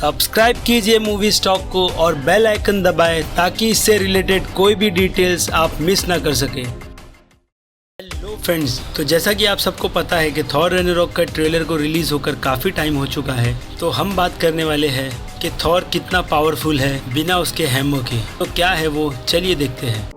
Subscribe कीजिए movie stock को और बेल आइकन दबाएं ताकि इससे रिलेटेड कोई भी डिटेल्स आप मिस ना कर सके। हेलो फ्रेंड्स, तो जैसा कि आप सबको पता है कि थॉर रैग्नारोक का ट्रेलर को रिलीज होकर काफ़ी टाइम हो चुका है, तो हम बात करने वाले हैं कि थॉर कितना पावरफुल है बिना उसके हैमर के। तो क्या है वो, चलिए देखते हैं।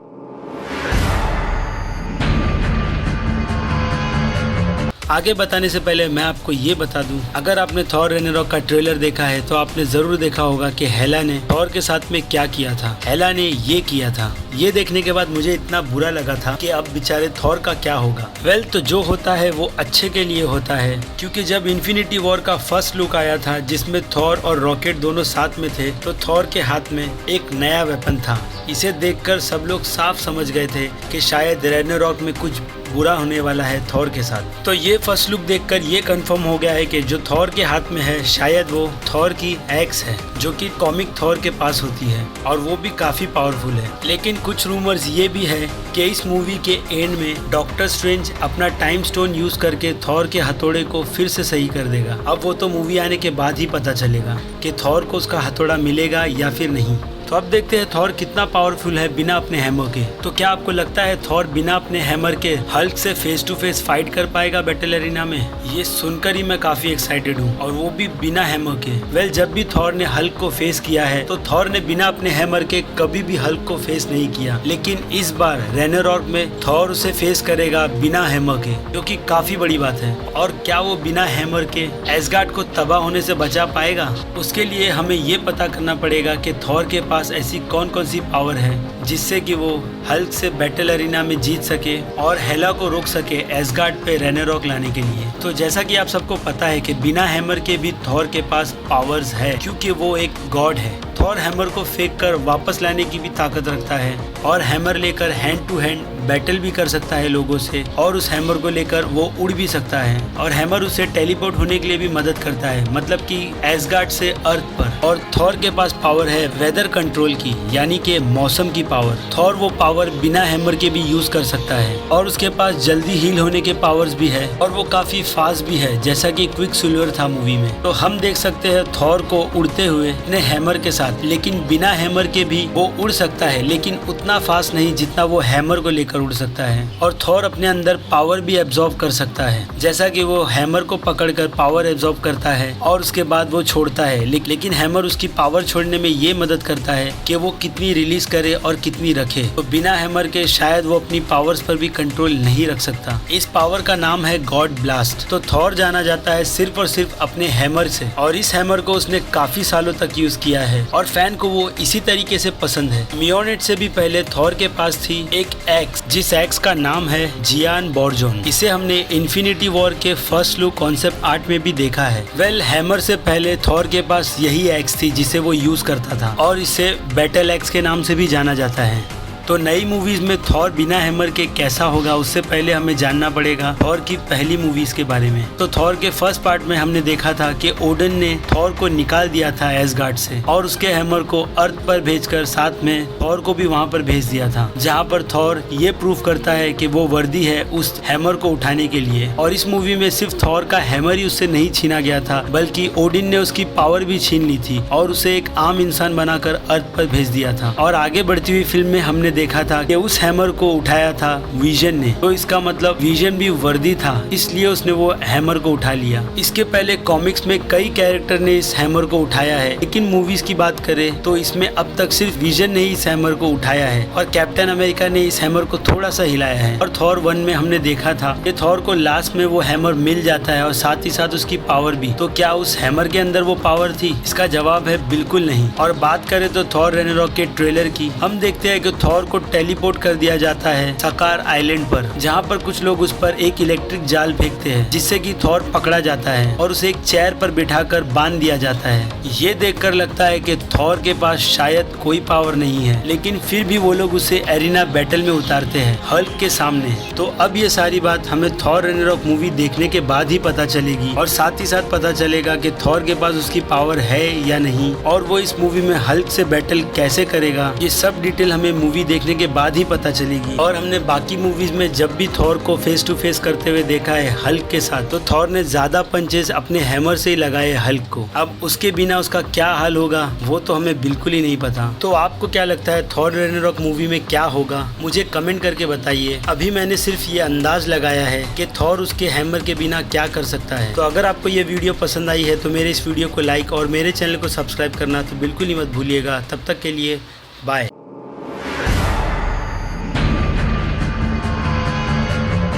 आगे बताने से पहले मैं आपको ये बता दूं, अगर आपने थॉर रैग्नारोक का ट्रेलर देखा है तो आपने जरूर देखा होगा कि हेला ने थॉर के साथ में क्या किया था। हेला ने ये किया था। ये देखने के बाद मुझे इतना बुरा लगा था कि अब बेचारे थॉर का क्या होगा। वेल, तो जो होता है वो अच्छे के लिए होता है, क्योंकि जब इन्फिनिटी वॉर का फर्स्ट लुक आया था जिसमें थॉर और रॉकेट दोनों साथ में थे, तो थॉर के हाथ में एक नया वेपन था। इसे देखकर सब लोग साफ समझ गए थे कि शायद रैग्नारोक में कुछ बुरा होने वाला है थॉर के साथ। तो ये फर्स्ट लुक देखकर ये कंफर्म हो गया है कि जो थॉर के हाथ में है शायद वो थॉर की एक्स है, जो कि कॉमिक थॉर के पास होती है और वो भी काफी पावरफुल है। लेकिन कुछ रूमर्स ये भी है कि इस मूवी के एंड में डॉक्टर स्ट्रेंज अपना टाइम स्टोन यूज करके थॉर के हथौड़े को फिर से सही कर देगा। अब वो तो मूवी आने के बाद ही पता चलेगा कि थॉर को उसका हथौड़ा मिलेगा या फिर नहीं। तो अब देखते हैं थॉर कितना पावरफुल है बिना अपने हैमर के। तो क्या आपको लगता है थॉर बिना अपने हैमर के हल्क से फेस टू फेस फाइट कर पाएगा बैटल एरिना में? ये सुनकर ही मैं काफी एक्साइटेड हूँ, और वो भी बिना हैमर के। वेल, जब भी थॉर ने हल्क को फेस किया है तो थॉर ने बिना अपने हैमर के कभी भी हल्क को फेस नहीं किया, लेकिन इस बार रैग्नारोक में थॉर उसे फेस करेगा बिना हैमर के, जो कि काफी बड़ी बात है। और क्या वो बिना हैमर के एसगार्ड को तबाह होने से बचा पाएगा? उसके लिए हमें ये पता करना पड़ेगा कि थॉर के पास ऐसी कौन कौन सी पावर है जिससे कि वो हल्क से बैटल एरिना में जीत सके और हेला को रोक सके एसगार्ड पे रैग्नारोक लाने के लिए। तो जैसा कि आप सबको पता है कि बिना हैमर के भी थॉर के पास पावर्स है, क्योंकि वो एक गॉड है। थॉर हैमर को फेंक कर वापस लाने की भी ताकत रखता है और हैमर लेकर हैंड टू हैंड बैटल भी कर सकता है लोगों से, और उस हैमर को लेकर वो उड़ भी सकता है। और हैमर उसे टेलीपोर्ट होने के लिए भी मदद करता है, मतलब कि एसगार्ड से अर्थ पर। और थॉर के पास पावर है वेदर कंट्रोल की, यानी कि मौसम की पावर। थॉर वो पावर बिना हैमर के भी यूज कर सकता है, और उसके पास जल्दी हील होने के पावर्स भी है, और वो काफी फास्ट भी है, जैसा कि क्विकसिल्वर था मूवी में। तो हम देख सकते हैं थॉर को उड़ते हुए अपने हैमर के साथ, लेकिन बिना हैमर के भी वो उड़ सकता है, लेकिन उतना फास्ट नहीं जितना वो हैमर को लेकर उड़ सकता है। और थॉर अपने अंदर पावर भी एब्जॉर्ब कर सकता है, जैसा कि वो हैमर को पकड़कर पावर एब्जॉर्ब करता है और उसके बाद वो छोड़ता है, लेकिन हैमर उसकी पावर छोड़ने में ये मदद करता है कि वो कितनी रिलीज करे और कितनी रखे। तो बिना हैमर के शायद वो अपनी पावर्स पर भी कंट्रोल नहीं रख सकता। इस पावर का नाम है गॉड ब्लास्ट। तो थॉर जाना जाता है सिर्फ और सिर्फ अपने हैमर से, और इस हैमर को उसने काफी सालों तक यूज किया है और फैन को वो इसी तरीके से पसंद है। मियोनेट से भी पहले थॉर के पास थी एक एक्स, जिस एक्स का नाम है जियान बोर्जोन। इसे हमने इन्फिनिटी वॉर के फर्स्ट लुक कॉन्सेप्ट आर्ट में भी देखा है। वेल, हैमर से पहले थॉर के पास यही एक्स थी जिसे वो यूज करता था, और इसे बैटल एक्स के नाम से भी जाना जाता है। तो नई मूवीज में थॉर बिना हैमर के कैसा होगा, उससे पहले हमें जानना पड़ेगा थॉर की पहली मूवीज के बारे में। तो थॉर के फर्स्ट पार्ट में हमने देखा था कि ओडन ने थॉर को निकाल दिया था एसगार्ड से, और उसके हैमर को अर्थ पर भेजकर साथ में थॉर को भी वहां पर भेज दिया था, जहां पर थॉर ये प्रूव करता है कि वो वर्दी है उस हैमर को उठाने के लिए। और इस मूवी में सिर्फ थॉर का हैमर ही उससे नहीं छीना गया था, बल्कि ओडिन ने उसकी पावर भी छीन ली थी और उसे एक आम इंसान बनाकर अर्थ पर भेज दिया था। और आगे बढ़ती हुई फिल्म में हमने देखा था कि उस हैमर को उठाया था विजन ने, तो इसका मतलब विजन भी वर्दी था, इसलिए उसने वो हैमर को उठा लिया। इसके पहले कॉमिक्स में कई कैरेक्टर ने इस हैमर को उठाया है, लेकिन मूवीज की बात करें तो इसमें अब तक सिर्फ विजन ने ही इस हैमर को उठाया है, और कैप्टन अमेरिका ने इस हैमर को थोड़ा सा हिलाया है। और थॉर 1 में हमने देखा था कि थॉर को लास्ट में वो हैमर मिल जाता है और साथ ही साथ उसकी पावर भी। तो क्या उस हैमर के अंदर वो पावर थी? इसका जवाब है बिल्कुल नहीं। और बात करें तो थॉर रैग्नारोक के ट्रेलर की, हम देखते हैं कि थॉर को टेलीपोर्ट कर दिया जाता है सकार आइलैंड पर, जहां पर कुछ लोग उस पर एक इलेक्ट्रिक जाल फेंकते हैं, जिससे कि थॉर पकड़ा जाता है और उसे एक चेयर पर बिठाकर बांध दिया जाता है। ये देखकर लगता है कि थॉर के पास शायद कोई पावर नहीं है, लेकिन फिर भी वो लोग उसे एरिना बैटल में उतारते हैं हल्क के सामने। तो अब ये सारी बात हमें थॉर रैग्नारोक मूवी देखने के बाद ही पता चलेगी, और साथ ही साथ पता चलेगा कि थॉर के पास उसकी पावर है या नहीं, और वो इस मूवी में हल्क से बैटल कैसे करेगा। ये सब डिटेल हमें मूवी देखने के बाद ही पता चलेगी। और हमने बाकी मूवीज में जब भी थॉर को फेस टू फेस करते हुए देखा है हल्क के साथ, तो थॉर ने ज्यादा पंचेस अपने हैमर से ही लगाए हल्क को। अब उसके बिना उसका क्या हाल होगा वो तो हमें बिल्कुल ही नहीं पता। तो आपको क्या लगता है थॉर रैग्नारोक मूवी में क्या होगा, मुझे कमेंट करके बताइए। अभी मैंने सिर्फ ये अंदाज लगाया है कि थॉर उसके हैमर के बिना क्या कर सकता है। तो अगर आपको ये वीडियो पसंद आई है तो मेरे इस वीडियो को लाइक और मेरे चैनल को सब्सक्राइब करना तो बिल्कुल ही मत भूलिएगा। तब तक के लिए बाय।